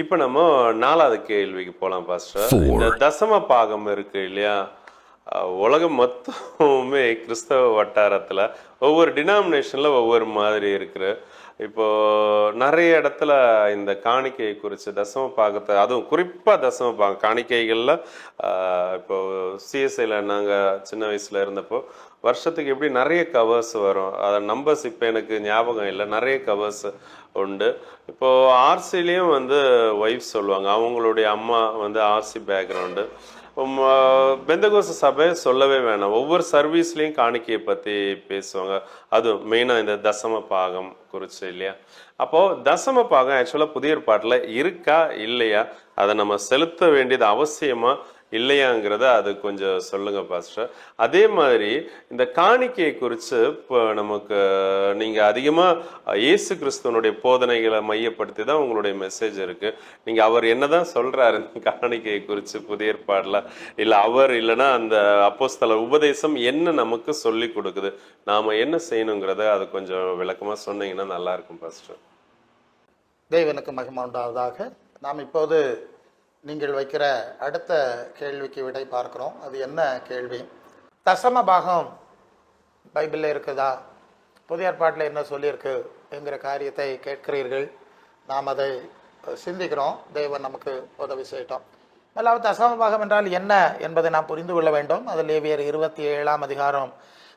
இப்ப நம்ம 4வது கேள்விக்கு போலாம் பாஸ்டர். இந்த தசம பாகம் இருக்கு இல்லையா? உலகம் மொத்தமுமே கிறிஸ்தவ வட்டாரத்துல ஒவ்வொரு டினாமினேஷன்ல ஒவ்வொரு மாதிரி இருக்கு. இப்போ நிறைய இடத்துல இந்த காணிக்கையை குறித்து தசம பாகத்தை, அதுவும் குறிப்பா தசம பாகம் காணிக்கைகள்ல இப்போ சிஎஸ்ஐல நாங்க சின்ன வயசுல இருந்தப்போ வருஷத்துக்கு எப்படி நிறைய கவர்ஸ் வரும். அதை நம்பர்ஸ் இப்போ எனக்கு ஞாபகம் இல்லை, நிறைய கவர்ஸ் உண்டு. இப்போ ஆர்சிலையும் வந்து ஒய்ஃப் சொல்லுவாங்க, அவங்களுடைய அம்மா வந்து ஆர்சி பேக்ரவுண்டு. பெந்தகோஸ்து சபை சொல்லவே வேணாம், ஒவ்வொரு சர்வீஸ்லையும் காணிக்கையை பற்றி பேசுவாங்க. அதுவும் மெயினாக இந்த தசம பாகம் குறித்து இல்லையா? அப்போது தசம பாகம் ஆக்சுவலாக புதிய ஏற்பாட்டில் இருக்கா இல்லையா, அதை நம்ம செலுத்த வேண்டியது அவசியமா இல்லையாங்கிறத அது கொஞ்சம் சொல்லுங்க பாஸ்டர். அதே மாதிரி இந்த காணிக்கையை குறித்து இப்போ நமக்கு நீங்க அதிகமா இயேசு கிறிஸ்துவனுடைய போதனைகளை மையப்படுத்தி தான் உங்களுடைய மெசேஜ் இருக்கு. நீங்க அவர் என்னதான் சொல்றாரு காணிக்கையை குறித்து புதிய ஏற்பாடுல, இல்ல அவர் இல்லைன்னா அந்த அப்போஸ்தலர் உபதேசம் என்ன நமக்கு சொல்லி கொடுக்குது, நாம என்ன செய்யணுங்கிறத அது கொஞ்சம் விளக்கமா சொன்னீங்கன்னா நல்லா இருக்கும் பாஸ்டர். தேவனுக்கு மகிமை உண்டாவதாக. நாம் இப்போது நீங்கள் வைக்கிற அடுத்த கேள்விக்கு விடை பார்க்கிறோம். அது என்ன கேள்வி? தசம பாகம் பைபிளில் இருக்குதா, புதிய ஏற்பாட்டில் என்ன சொல்லியிருக்கு என்கிற காரியத்தை கேட்கிறீர்கள். நாம் அதை சிந்திக்கிறோம். தேவன் நமக்கு உதவி செய்யட்டும். முதலாவது தசம பாகம் என்றால் என்ன என்பதை நாம் புரிந்து கொள்ள வேண்டும். அது லேவியர் 27ஆம் அதிகாரம்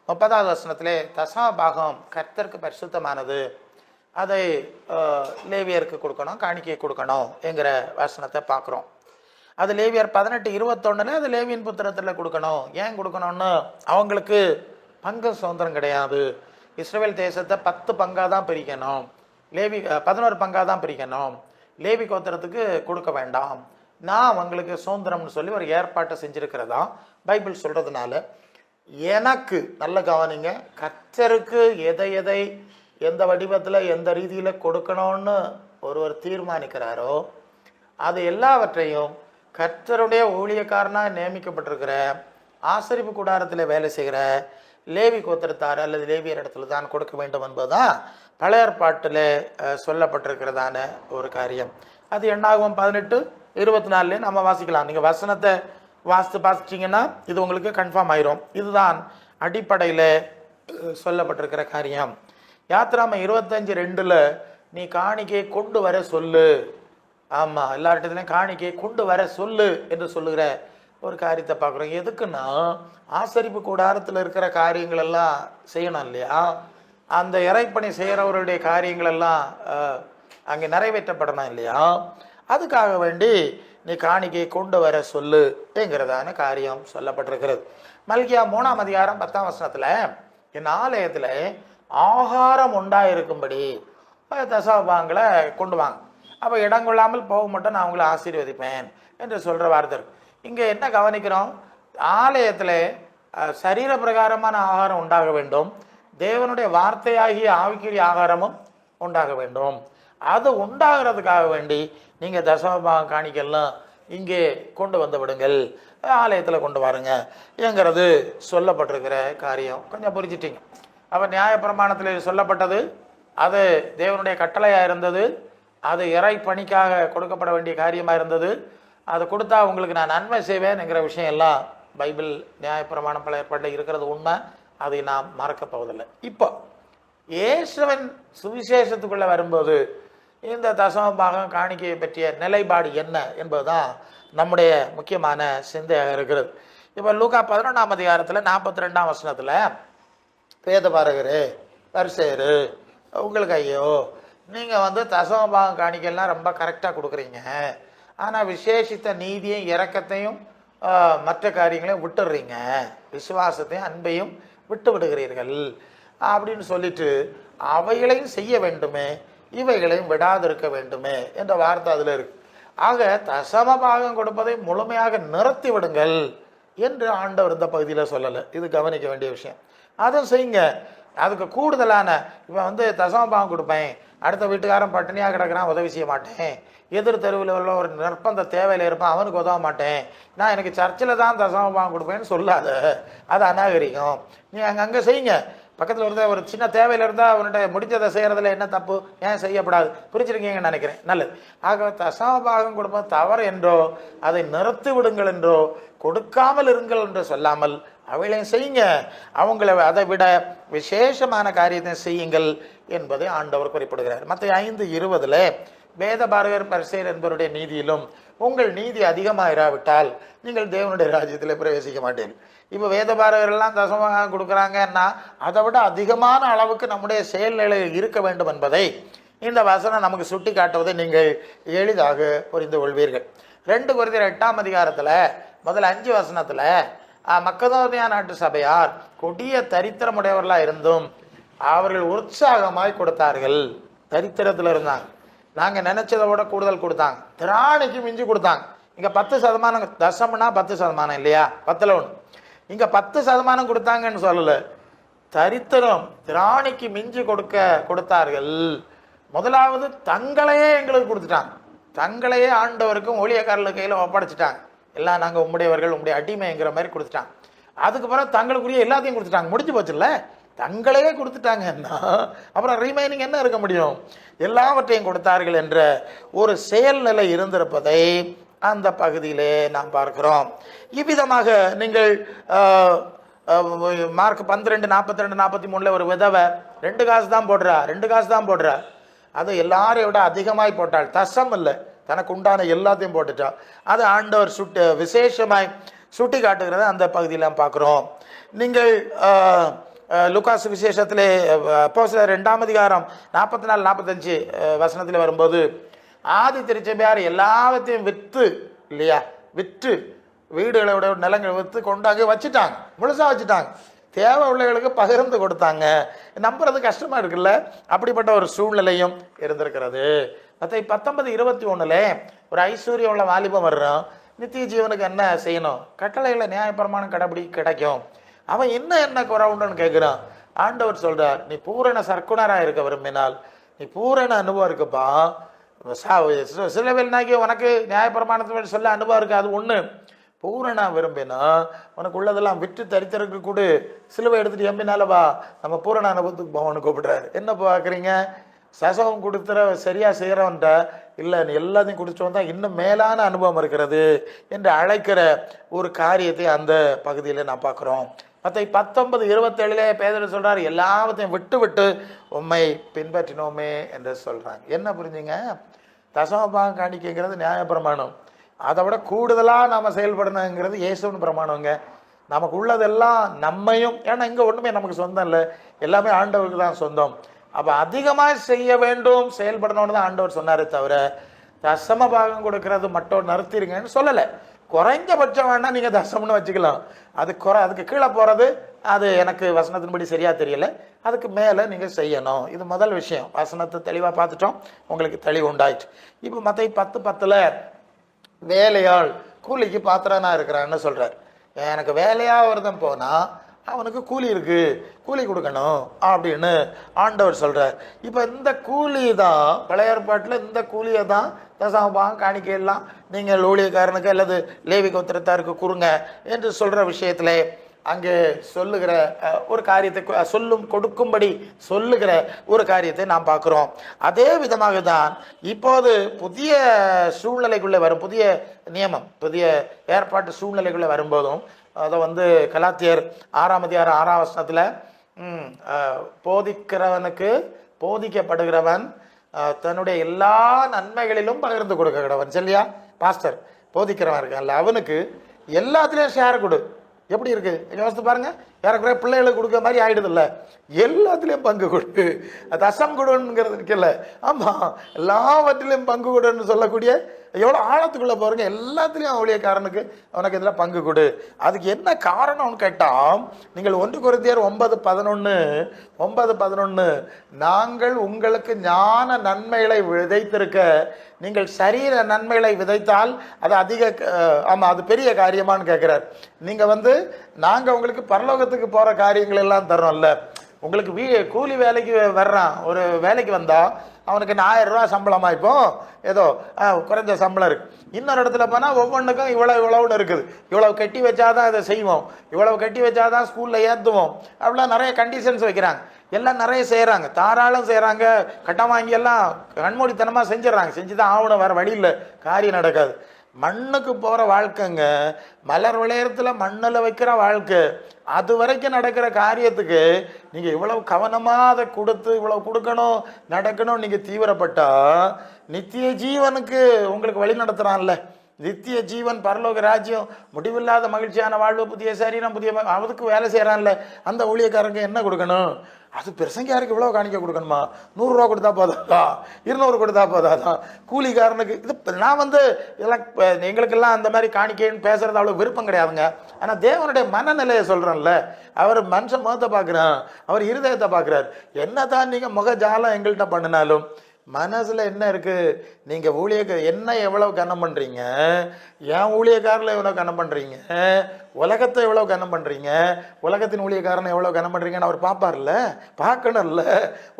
30வது வசனத்திலே தசம பாகம் கர்த்தருக்கு பரிசுத்தமானது, அதை லேவியருக்கு கொடுக்கணும், காணிக்கையை கொடுக்கணும் என்கிற வசனத்தை பார்க்குறோம். அது லேவியர் 18:21 அது லேவியின் புத்திரத்தில் கொடுக்கணும். ஏன் கொடுக்கணும்னு, அவங்களுக்கு பங்கு சுதந்திரம் கிடையாது. இஸ்ரவேல் தேசத்தை 10 பங்காக தான் பிரிக்கணும், லேவி 11 பங்காக தான் பிரிக்கணும். லேவி கோத்திரத்துக்கு கொடுக்க வேண்டாம், நான் அவங்களுக்கு சுதந்திரம்னு சொல்லி ஒரு ஏற்பாட்டை செஞ்சுருக்கிறதா பைபிள் சொல்கிறதுனால, எனக்கு நல்ல கவனிங்க, கர்த்தருக்கு எதை எதை எந்த வடிவத்தில் எந்த ரீதியில் கொடுக்கணும்னு ஒருவர் தீர்மானிக்கிறாரோ அது எல்லாவற்றையும் கர்த்தருடைய ஊழியக்காரனாக நியமிக்கப்பட்டிருக்கிற ஆசரிப்பு கூடாரத்தில் வேலை செய்கிற லேவி கோத்திரத்தார் அல்லது லேவியர் இடத்துல தான் கொடுக்க வேண்டும் என்பதுதான் பழைய ஏற்பாட்டில் சொல்லப்பட்டிருக்கிறதான ஒரு காரியம். அது எண்ணாகமம் 18:24 நம்ம வாசிக்கலாம். நீங்கள் வசனத்தை வாசிச்சிட்டிங்கன்னா இது உங்களுக்கு கன்ஃபார்ம் ஆயிரும். இதுதான் அடிப்படையில் சொல்லப்பட்டிருக்கிற காரியம். யாத்திராம 25:2 நீ காணிக்கையை கொண்டு வர சொல்லு. ஆமாம், எல்லார்கிட்டையும் காணிக்கையை கொண்டு வர சொல்லு என்று சொல்லுகிற ஒரு காரியத்தை பார்க்குறோம். எதுக்குன்னா, ஆசரிப்பு கூடாரத்தில் இருக்கிற காரியங்கள் எல்லாம் செய்யணும் இல்லையா? அந்த இறைப்பணி செய்கிறவருடைய காரியங்கள் எல்லாம் அங்கே நிறைவேற்றப்படணும் இல்லையா? அதுக்காக வேண்டி நீ காணிக்கையை கொண்டு வர சொல்லு என்கிறதான காரியம் சொல்லப்பட்டிருக்கிறது. மல்கியா 3ஆம் அதிகாரம் 10ஆம் வசனத்தில் என் ஆலயத்தில் ஆகாரம் உண்டாயிருக்கும்படி தசமபாகங்களை கொண்டு வாங்க, அப்போ இடம் கொள்ளாமல் போக மட்டும் நான் அவங்களை ஆசீர்வதிப்பேன் என்று சொல்கிற வார்த்தை. இங்கே என்ன கவனிக்கிறோம்? ஆலயத்தில் சரீர பிரகாரமான ஆகாரம் உண்டாக வேண்டும், தேவனுடைய வார்த்தையாகிய ஆவிக்குரிய ஆகாரமும் உண்டாக வேண்டும். அது உண்டாகிறதுக்காக வேண்டி நீங்கள் தசமபாகம் காணிக்கலாம் இங்கே கொண்டு வந்து விடுங்கள், ஆலயத்தில் கொண்டு வாருங்க என்கிறது சொல்லப்பட்டிருக்கிற காரியம். கொஞ்சம் புரிஞ்சிட்டிங்க? அப்போ நியாயப்பிரமாணத்தில் சொல்லப்பட்டது அது தேவனுடைய கட்டளையாக இருந்தது, அது இறை பணிக்காக கொடுக்கப்பட வேண்டிய காரியமாக இருந்தது. அதை கொடுத்தா உங்களுக்கு நான் நன்மை செய்வேன் என்கிற விஷயம் எல்லாம் பைபிள் நியாயப்பிரமாணம் பழைய ஏற்பாட்டில் இருக்கிறது உண்மை, அதை நாம் மறக்கப் போவதில்லை. இப்போ இயேசுவின் சுவிசேஷத்துக்குள்ளே வரும்போது இந்த தசம பாகம் காணிக்கையை பற்றிய நிலைப்பாடு என்ன என்பதுதான் நம்முடைய முக்கியமான சிந்தையாக இருக்கிறது. இப்போ லூக்கா 11ஆம் அதிகாரத்தில் 42ஆம் வசனத்தில் வேத பாரகரே பரிசேயரு உங்களுக்கு ஐயோ, நீங்கள் வந்து தசம பாகம் காணிக்கைலாம் ரொம்ப கரெக்டாக கொடுக்குறீங்க, ஆனால் விசேஷித்த நீதியும் இரக்கத்தையும் மற்ற காரியங்களையும் விட்டுடுறீங்க, விசுவாசத்தையும் அன்பையும் விட்டு விடுகிறீர்கள் அப்படின்னு சொல்லிட்டு அவைகளையும் செய்ய வேண்டுமே இவைகளையும் விடாதிருக்க வேண்டுமே என்ற வார்த்தை அதில் இருக்கு. ஆக தசம பாகம் கொடுப்பதை முழுமையாக நிறுத்தி விடுங்கள் என்று ஆண்டவர் இந்த பகுதியில் சொல்லலை. இது கவனிக்க வேண்டிய விஷயம். அதை செய்யுங்க. அதுக்கு கூடுதலான இப்போ வந்து தசம பாகம் கொடுப்பேன், அடுத்த வீட்டுக்காரன் பட்டினியாக கிடக்கிறான் உதவி செய்ய மாட்டேன், எதிர் தெருவில் உள்ள ஒரு நிர்பந்த தேவையில் இருப்பான் அவனுக்கு உதவ மாட்டேன், நான் எனக்கு சர்ச்சில் தான் தசம பாகம் கொடுப்பேன்னு சொல்லாத, அது அநாகரிகம். நீ அங்கே செய்யுங்க. பக்கத்தில் இருந்தால் ஒரு சின்ன தேவையில் இருந்தால் அவன்கிட்ட முடிஞ்சதை செய்கிறதுல என்ன தப்பு, ஏன் செய்யப்படாது, புரிஞ்சிருக்கீங்கன்னு நினைக்கிறேன். நல்லது. ஆக தசமபாகம் கொடுப்பது தவறு என்றோ அதை நிறுத்தி விடுங்கள் என்றோ கொடுக்காமல் இருங்கள் என்று சொல்லாமல் அவளையும் செய்யுங்க, அவங்கள அதை விட விசேஷமான காரியத்தை செய்யுங்கள் என்பதை ஆண்டவர் குறிப்பிடுகிறார். மற்ற 5:20 வேத பாரகர் பரிசேயர் என்பவருடைய நீதியிலும் உங்கள் நீதி அதிகமாக இராவிட்டால் நீங்கள் தேவனுடைய ராஜ்யத்தில் பிரவேசிக்க மாட்டீர்கள். இப்போ வேத பாரகர்கள்லாம் தசமபாகம் கொடுக்குறாங்கன்னா அதை விட அதிகமான அளவுக்கு நம்முடைய செயல்நிலை இருக்க வேண்டும் என்பதை இந்த வசனம் நமக்கு சுட்டி காட்டுவதை நீங்கள் எளிதாக புரிந்து கொள்வீர்கள். 2 கொரிந்தியர் 8ஆம் அதிகாரத்தில் முதல் 5 வசனத்தில் மக்கதோனியா நாட்டு சபையார் கொடிய தரித்திரமுடையவர்களாக இருந்தும் அவர்கள் உற்சாகமாய் கொடுத்தார்கள். தரித்திரத்தில் இருந்தாங்க, நாங்கள் நினைச்சதை விட கூடுதல் கொடுத்தாங்க, திராணிக்கு மிஞ்சி கொடுத்தாங்க. இங்கே 10% தசம்னா 10% இல்லையா, 10 இங்கே 10% கொடுத்தாங்கன்னு சொல்லலை, தரித்திரம் திராணிக்கு மிஞ்சி கொடுத்தார்கள். முதலாவது தங்களையே எங்களுக்கு கொடுத்துட்டாங்க, தங்களையே ஆண்டவருக்கும் ஊழியக்காரர்கள் கையில் ஒப்படைச்சிட்டாங்க. எல்லாம் நாங்கள் உம்முடையவர்கள் உம்முடைய அடிமைங்கிற மாதிரி கொடுத்துட்டாங்க. அதுக்கு பிறகு தங்களுக்குரிய எல்லாத்தையும் கொடுத்துட்டாங்க, முடிஞ்சு போச்சுல்ல, தங்களையே கொடுத்துட்டாங்கன்னா அப்புறம் ரிமைனிங் என்ன இருக்க முடியும், எல்லாவற்றையும் கொடுத்தார்கள் என்ற ஒரு செயல்நிலை இருந்திருப்பதை அந்த பகுதியிலே நாம் பார்க்கிறோம். இவ்விதமாக நீங்கள் மார்க் 12:42-43 ஒரு விதவை 2 காசு தான் போடுறா, அது எல்லாரையும் விட அதிகமாய் போட்டாள், தசம் இல்லை, தனக்கு உண்டான எல்லாத்தையும் போட்டுட்டா. அது ஆண்டவர் விசேஷமாய் சுட்டி காட்டுகிறத அந்த பகுதியில் பார்க்குறோம். நீங்கள் லூகாஸ் விசேஷத்திலே அப்போஸ்தலர் 2ஆம் அதிகாரம் 44-45 வசனத்தில் வரும்போது ஆதி திருச்சபையார் எல்லாத்தையும் விற்று வீடுகளோட நிலங்களை விற்று கொண்டாங்க வச்சுட்டாங்க, முழுசாக வச்சுட்டாங்க, தேவை உள்ளவர்களுக்கு பகிர்ந்து கொடுத்தாங்க. நம்புறது கஷ்டமாக இருக்குல்ல, அப்படிப்பட்ட ஒரு சூழ்நிலையும் இருந்திருக்கிறது. மற்ற 19:21 ஒரு ஐஸ்வர்யம் உள்ள வாலிபம் வர்றோம், நித்திய ஜீவனுக்கு என்ன செய்யணும், கட்டளைகளை நியாயப்பிரமாணம் கிடைக்கும், அவன் என்ன குறவுண்டுன்னு கேட்குறான். ஆண்டவர் சொல்றார், நீ பூரண சர்க்குணராக இருக்க விரும்பினால் நீ பூரண அனுபவம் இருக்குப்பா. சில வேலைனாக்கி உனக்கு நியாயப்பிரமாணத்தை சொல்ல அனுபவம் இருக்கு, அது ஒன்று. பூரண விரும்பினா உனக்கு உள்ளதெல்லாம் விட்டு தரித்திரக்கு கூட சிலுவை எடுத்துட்டு எம்பினாலவா நம்ம பூரண அனுபவத்துக்கு போவனு கூப்பிடுறாரு. என்ன பார்க்குறீங்க, சசவம் கொடுத்துற சரியா செய்கிறவன்ட்ட இல்லை, நீ எல்லாத்தையும் குடிச்சவன் தான் இன்னும் மேலான அனுபவம் இருக்கிறது என்று அழைக்கிற ஒரு காரியத்தை அந்த பகுதியில் நான் பார்க்குறோம். மற்ற 19:27 பேதுரு சொல்றாரு, எல்லாத்தையும் விட்டு உம்மை பின்பற்றினோமே என்று சொல்றாங்க. என்ன புரிஞ்சுங்க, தசமபாகம் காணிக்கைங்கிறது நியாயப்பிரமாணம், அதை விட கூடுதலாக நம்ம செயல்படணுங்கிறது இயேசுவின் பிரமாணங்க. நமக்கு உள்ளதெல்லாம் நம்மையும், ஏன்னா இங்கே ஒன்றுமே நமக்கு சொந்தம் இல்லை, எல்லாமே ஆண்டவருக்கு தான் சொந்தம். அப்போ அதிகமாக செய்ய வேண்டும், செயல்படணும்னு தான் ஆண்டவர் சொன்னாரே தவிர தசமபாகம் கொடுக்கறது மட்டும் நிறுத்திடுங்கன்னு சொல்லலை. குறைஞ்சபட்சம் வேணா நீங்கள் தசம்னு வச்சுக்கலாம், அதுக்கு கீழே போகிறது அது எனக்கு வசனத்தின்படி சரியா தெரியல, அதுக்கு மேலே நீங்கள் செய்யணும். இது முதல் விஷயம். வசனத்தை தெளிவாக பார்த்துட்டோம், உங்களுக்கு தெளிவு உண்டாயிடுச்சு. இப்போ மற்ற 10:10 வேலையாள் கூலிக்கு பாத்திரனா இருக்கிறான்னு சொல்றார். எனக்கு வேலையா ஒருத்தன் போனா அவனுக்கு கூலி இருக்கு, கூலி கொடுக்கணும் அப்படின்னு ஆண்டவர் சொல்றார். இப்போ இந்த கூலி தான் பழைய ஏற்பாட்டில், இந்த கூலியை தான் தசமபாகம் காணிக்கையெல்லாம் நீங்கள் ஊழியக்காரனுக்கு அல்லது லேவி கோத்திரத்தாருக்கு கொடுங்க என்று சொல்ற விஷயத்துல அங்கே சொல்லுகிற ஒரு காரியத்தை கொடுக்கும்படி சொல்லுகிற ஒரு காரியத்தை நாம் பார்க்கிறோம். அதே விதமாக தான் இப்போது புதிய சூழ்நிலைக்குள்ளே வரும், புதிய நியமம், புதிய ஏற்பாட்டு சூழ்நிலைக்குள்ளே வரும்போதும் அதை கலாத்தியர் 6ஆம் அதிகாரம் 6ஆம் வசனத்தில் போதிக்கப்படுகிறவன் தன்னுடைய எல்லா நன்மைகளிலும் பகிர்ந்து கொடுக்கிறவன். சரியா, பாஸ்டர் போதிக்கிறவன் இருக்கான்ல, அவனுக்கு எல்லாத்துலேயும் ஷேர் கொடு. எப்படி இருக்கு யோசித்து பாருங்க, ஏறக்குறைய பிள்ளைகளுக்கு கொடுக்குற மாதிரி ஆயிடுது இல்லை, எல்லாத்துலேயும் பங்கு கொடு, தசம் கொடுங்கிறது இருக்குல்ல, ஆமாம் எல்லாவற்றிலையும் பங்கு கொடுன்னு சொல்லக்கூடிய எவ்வளோ ஆழத்துக்குள்ளே பாருங்க, எல்லாத்துலேயும் ஊழியக்காரனுக்கு அவனுக்கு இதில் பங்கு கொடு. அதுக்கு என்ன காரணம்னு கேட்டால், நீங்கள் 1 கொரிந்தியர் 9:11 நாங்கள் உங்களுக்கு ஞான நன்மைகளை விதைத்திருக்க நீங்கள் சரீர நன்மைகளை விதைத்தால் அது அது பெரிய காரியமானு கேட்குறார். நீங்கள் நாங்கள் உங்களுக்கு பரலோகத்துக்கு போகிற காரியங்கள் எல்லாம் தரோம்ல, உங்களுக்கு கூலி வேலைக்கு வர்றான், ஒரு வேலைக்கு வந்தால் அவனுக்கு 1000 ரூபா சம்பளமா இப்போ ஏதோ குறைஞ்ச சம்பளம் இருக்கு. இன்னொரு இடத்துல போனால் ஒவ்வொன்றுக்கும் இவ்வளவுன்னு இருக்குது, இவ்வளவு கட்டி வச்சாதான் இதை செய்வோம், இவ்வளவு கட்டி வச்சாதான் ஸ்கூல்ல ஏற்றுவோம், அப்படிலாம் நிறைய கண்டிஷன்ஸ் வைக்கிறாங்க. எல்லாம் நிறைய செய்கிறாங்க, தாராளம் செய்கிறாங்க, கட்டம் வாங்கி எல்லாம் கண்மூடித்தனமாக செஞ்சிடறாங்க. செஞ்சுதான் ஆகணும், வேற வழி இல்லை, காரியம் நடக்காது. மண்ணுக்கு போகிற வாழ்க்கைங்க, மலர் விளையத்தில் மண்ணில் வைக்கிற வாழ்க்கை, அது வரைக்கும் நடக்கிற காரியத்துக்கு நீங்கள் இவ்வளவு கவனமாக அதை கொடுத்து இவ்வளவு கொடுக்கணும் நடக்கணும் நீங்கள் தீவிரப்பட்டா நித்திய ஜீவனுக்கு உங்களுக்கு வழி நடத்துகிறான்ல. நித்திய ஜீவன், பரலோக ராஜ்யம், முடிவில்லாத மகிழ்ச்சியான வாழ்வு, புதிய சரீரம், புதிய அதுக்கு வேலை செய்கிறான்ல. அந்த ஊழியக்காரங்க என்ன கொடுக்கணும்? அது பிரசங்கியாருக்கு இவ்வளோ காணிக்க கொடுக்கணுமா? 100 ரூபா கொடுத்தா போதாதா? 200 கொடுத்தா போதாதா? கூலிக்காரனுக்கு இது நான் இதெல்லாம் எங்களுக்கெல்லாம் அந்த மாதிரி காணிக்கைன்னு பேசுறது அவ்வளோ விருப்பம் கிடையாதுங்க. ஆனால் தேவனுடைய மனநிலையை சொல்கிறேன்ல, அவர் மனுஷன் முகத்தை பார்க்குறான், அவர் இருதயத்தை பார்க்குறாரு. என்ன தான் நீங்கள் முகஜாலம் எங்கள்கிட்ட பண்ணினாலும் மனசுல என்ன இருக்கு? நீங்க என்ன எவ்வளவு கனம் பண்றீங்க, என் ஊழியக்காரில் எவ்வளவு கனம் பண்றீங்க, உலகத்தை எவ்வளவு கனம் பண்றீங்க, உலகத்தின் ஊழியக்காரனை எவ்வளவு கனம் பண்றீங்கன்னு அவர் பார்ப்பார்ல, பார்க்கணும்ல.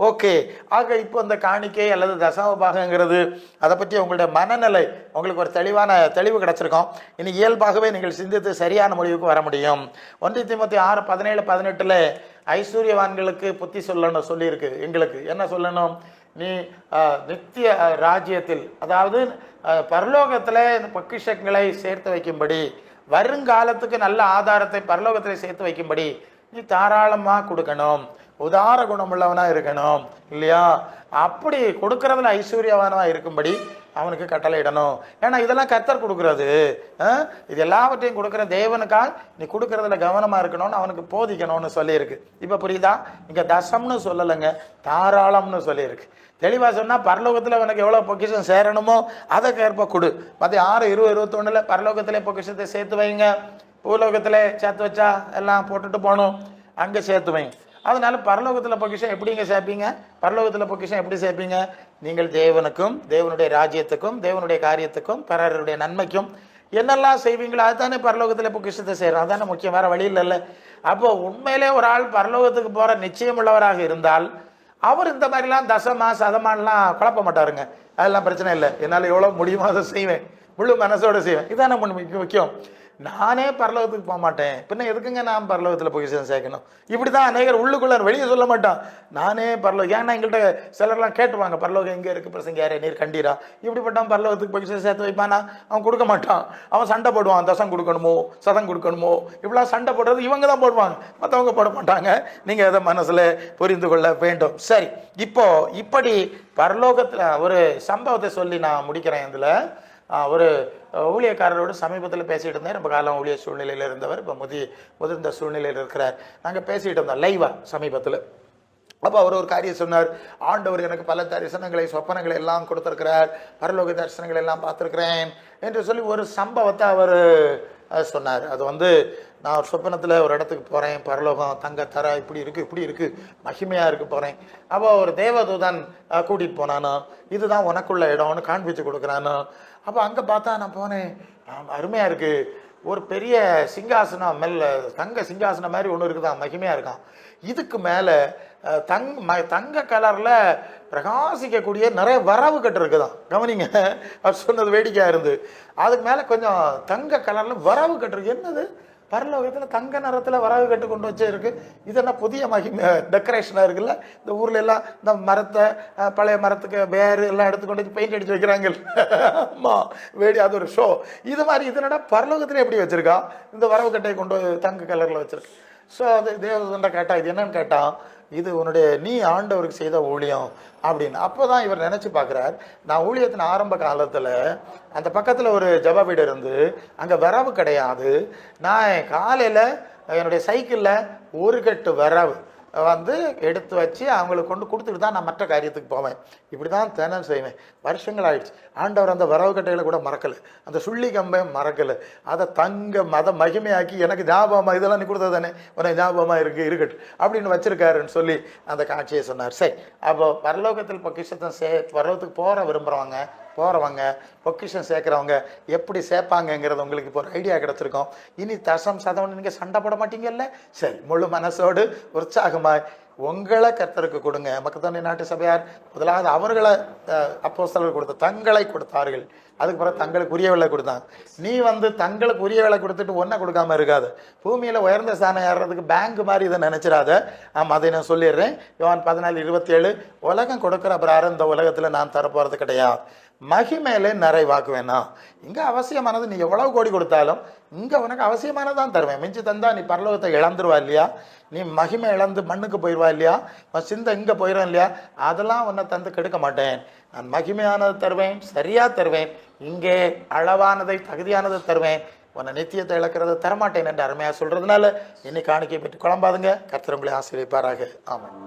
ஓகே, ஆக இப்போ அந்த காணிக்கை அல்லது தசம பாகங்கிறது அதை பற்றி உங்களுடைய மனநிலை உங்களுக்கு ஒரு தெளிவு கிடைச்சிருக்கோம். இனி இயல்பாகவே நீங்கள் சிந்தித்து சரியான முடிவுக்கு வர முடியும். 1 தீமோத்தேயு 6:17-18 ஐஸ்வர்யவான்களுக்கு புத்தி சொல்லணும் சொல்லியிருக்கு. எங்களுக்கு என்ன சொல்லணும்? நீ நித்திய ராஜ்யத்தில், அதாவது பரலோகத்தில் பொக்கிஷங்களை சேர்த்து வைக்கும்படி, வருங்காலத்துக்கு நல்ல ஆதாரத்தை பரலோகத்தில் சேர்த்து வைக்கும்படி நீ தாராளமாக கொடுக்கணும், உதார குணமுள்ளவனாக இருக்கணும் இல்லையா? அப்படி கொடுக்கறதுல ஐஸ்வர்யவானமாக இருக்கும்படி அவனுக்கு கட்டளையிடணும். ஏன்னா இதெல்லாம் கர்த்தர் கொடுக்கறது, இது எல்லாவற்றையும் கொடுக்குற தேவனுக்காக நீ கொடுக்கறதுல கவனமாக இருக்கணும்னு அவனுக்கு போதிக்கணும்னு சொல்லியிருக்கு. இப்போ புரியுதா? இங்கே தசம்னு சொல்லலைங்க, தாராளம்னு சொல்லியிருக்கு. தெளிவாக சொன்னால் பரலோகத்தில் உனக்கு எவ்வளோ பொக்கிஷம் சேரணுமோ அதை கேற்ப கொடு. மற்ற 6:20-21 பரலோகத்திலே பொக்கிஷத்தை சேர்த்து வைங்க, பூலோகத்தில் சேர்த்து வச்சா எல்லாம் போட்டுட்டு போகணும், அங்கே சேர்த்து வைங்க. அதனால பரலோகத்தில் பொக்கிஷம் எப்படிங்க சேர்ப்பீங்க? பரலோகத்தில் பொக்கிஷம் எப்படி சேர்ப்பீங்க? நீங்கள் தேவனுக்கும் தேவனுடைய ராஜ்யத்துக்கும் தேவனுடைய காரியத்துக்கும் பிறருடைய நன்மைக்கும் என்னெல்லாம் செய்வீங்களோ அதுதானே பரலோகத்தில் பொக்கிஷத்தை செய்கிறோம். அதுதானே முக்கியம், வேற வழி இல்லைல்ல. அப்போ உண்மையிலே ஒரு ஆள் பரலோகத்துக்கு போகிற நிச்சயம் உள்ளவராக இருந்தால் அவர் இந்த மாதிரிலாம் தசமா சதமானலாம் குழப்ப மாட்டாருங்க. அதெல்லாம் பிரச்சனை இல்லை, என்னால் எவ்வளோ முடியுமோ அதை செய்வேன், முழு மனசோட செய்வேன். இதானே முக்கியம். நானே பரலோகத்துக்கு போக மாட்டேன், பின்ன எதுக்குங்க நான் பரலோகத்தில் பொக்கிஷம் சேர்க்கணும்? இப்படி தான் அநேகர் உள்ளுக்குள்ள வெளியே சொல்ல மாட்டான், நானே பரலோகம். ஏன்னா எங்கள்கிட்ட சிலர்லாம் கேட்டுவாங்க, பரலோகம் எங்கே இருக்குது பிரசங்க, யாரே நீர் கண்டீரா? இப்படிப்பட்டவன் பரலோகத்துக்கு பொக்கிஷம் சேர்த்து வைப்பானா? அவன் கொடுக்க மாட்டான், அவன் சண்டை போடுவான், தசம் கொடுக்கணுமோ சதம் கொடுக்கணுமோ, இப்படிலாம் சண்டை போடுறது இவங்க தான் போடுவாங்க, மற்றவங்க போட மாட்டாங்க. நீங்கள் அதை மனசில் புரிந்து கொள்ள வேண்டும். சரி, இப்போ இப்படி பரலோகத்தில் ஒரு சம்பவத்தை சொல்லி நான் முடிக்கிறேன். இதில் ஒரு ஊழியக்காரரோடு சமீபத்தில் பேசிகிட்டு இருந்தேன். ரொம்ப காலம் ஊழிய சூழ்நிலையில் இருந்தவர், இப்போ முதிர்ந்த சூழ்நிலையில் இருக்கிறார். நாங்கள் பேசிகிட்டு இருந்தோம் லைவா சமீபத்தில். அப்போ அவர் ஒரு காரியம் சொன்னார், ஆண்டவர் எனக்கு பல தரிசனங்களை சொப்பனங்களை எல்லாம் கொடுத்துருக்கிறார், பரலோக தரிசனங்களை எல்லாம் பார்த்துருக்கிறேன் என்று சொல்லி ஒரு சம்பவத்தை அவர் சொன்னார். அது நான் ஒரு சொப்பனத்தில் ஒரு இடத்துக்கு போகிறேன், பரலோகம் தங்க தர இப்படி இருக்குது மகிமையாக இருக்குது போகிறேன். அப்போ ஒரு தேவதூதன் கூட்டிகிட்டு போனானோ, இதுதான் உனக்குள்ள இடம்னு காண்பிச்சு கொடுக்குறானோ. அப்போ அங்கே பார்த்தா நான் போனேன், அருமையாக இருக்குது, ஒரு பெரிய சிங்காசனம், தங்க சிங்காசனம் மாதிரி ஒன்று இருக்குதான், மகிமையாக இருக்கான். இதுக்கு மேலே தங்க கலரில் பிரகாசிக்கக்கூடிய நிறைய வரவு கட்டு இருக்குதான். கவனிங்க, அவர் சொன்னது வேடிக்கையாக இருந்து. அதுக்கு மேலே கொஞ்சம் தங்க கலரில் வரவு கட்டு இருக்கு. என்னது? பரலோகத்தில் தங்க நிறத்தில் வரவு கட்டு கொண்டு வச்சு இருக்கு. இது என்ன புதிய மகிமை டெக்கரேஷனாக இருக்குல்ல? இந்த ஊரில் எல்லாம் இந்த மரத்தை, பழைய மரத்துக்கு வேறு எல்லாம் எடுத்துக்கொண்டு வச்சு பெயிண்ட் அடிச்சு வைக்கிறாங்க. ஆமாம், வேடி, அது ஒரு ஷோ. இது மாதிரி இது என்னடா பரலோகத்தில் எப்படி வச்சிருக்கா? இந்த வரவு கட்டையை கொண்டு தங்க கலரில் வச்சிருக்கு. ஸோ அது தேவதூதன்ட்ட கேட்டா, இது என்னன்னு கேட்டான், இது உன்னுடைய நீ ஆண்டவருக்கு செய்த ஊழியம் அப்படின்னு. அப்போ தான் இவர் நினச்சி பார்க்குறார், நான் ஊழியத்தின் ஆரம்ப காலத்தில் அந்த பக்கத்தில் ஒரு ஜப வீடு இருந்து அங்கே விரவு கிடையாது. நான் காலையில் என்னுடைய சைக்கிளில் ஒரு கட்டு விரவு எடுத்து வச்சு அவங்களுக்கு கொண்டு கொடுத்துட்டு தான் நான் மற்ற காரியத்துக்கு போவேன். இப்படி தான் தினம் செய்வேன். வருஷங்கள் ஆயிடுச்சு. ஆண்டவர் அந்த வரவு கட்டைகளை கூட மறக்கலை, அந்த சுள்ளி கம்பையும் மறக்கலை. அதை அதை மகிமையாக்கி எனக்கு ஞாபகமாக, இதெல்லாம் நீ கொடுத்தது தானே, உனக்கு ஞாபகமாக இருக்கட்டும் அப்படின்னு வச்சிருக்காருன்னு சொல்லி அந்த காட்சியை சொன்னார். சரி, அப்போ பரலோகத்தில் பொக்கிஷத்தை பரலோகத்துக்கு போகிறவங்க பொக்கிஷம் சேர்க்குறவங்க எப்படி சேர்ப்பாங்கங்கிறது உங்களுக்கு இப்போ ஒரு ஐடியா கிடச்சிருக்கோம். இனி தசம் சதம் நீங்கள் சண்டை போட மாட்டீங்கல்ல? சரி, முழு மனசோடு உற்சாகமாக உங்களை கர்த்தருக்கு கொடுங்க. மக்கதோனிய நாட்டு சபையார் முதலாவது அவர்களை அப்போஸ்தலர்கள் கொடுத்த தங்களை கொடுத்தார்கள். அதுக்கு பிறகு தங்களுக்கு உரியவளை கொடுத்தாங்க. நீ தங்களுக்கு உரியவளை கொடுத்துட்டு ஒன்றை கொடுக்காம இருக்காது. பூமியில் உயர்ந்த ஸ்தானம் ஏறுறதுக்கு பேங்க் மாதிரி இதை நினைச்சிடாத. ஆமாம், அதை நான் சொல்லிடுறேன். யோவான் 14:27 உலகம் கொடுக்குற பிரகாரம் இந்த உலகத்தில் நான் தரப்போகிறது கிடையாது. மகிமையிலே நிறைவாக்குவேனா. இங்கே அவசியமானது நீ எவ்வளவு கோடி கொடுத்தாலும் இங்கே உனக்கு அவசியமானதான் தருவேன். மிஞ்சி தந்தா நீ பரலோகத்தை இழந்துருவா இல்லையா, நீ மகிமை இழந்து மண்ணுக்கு போயிடுவா இல்லையா, சிந்தை இங்கே போயிடும் இல்லையா, அதெல்லாம் உன்னை தந்து கெடுக்க மாட்டேன். நான் மகிமையானதை தருவேன், சரியா தருவேன், இங்கே அளவானதை தகுதியானதை தருவேன், உன்னை நித்தியத்தை இழக்கிறத தரமாட்டேன் என்று அருமையாக சொல்றதுனால இன்னைக்கு காணிக்கை பெற்று குழம்பாதுங்க. கர்த்தர் உங்களை ஆசீர்வதிப்பாராக. ஆமாம்.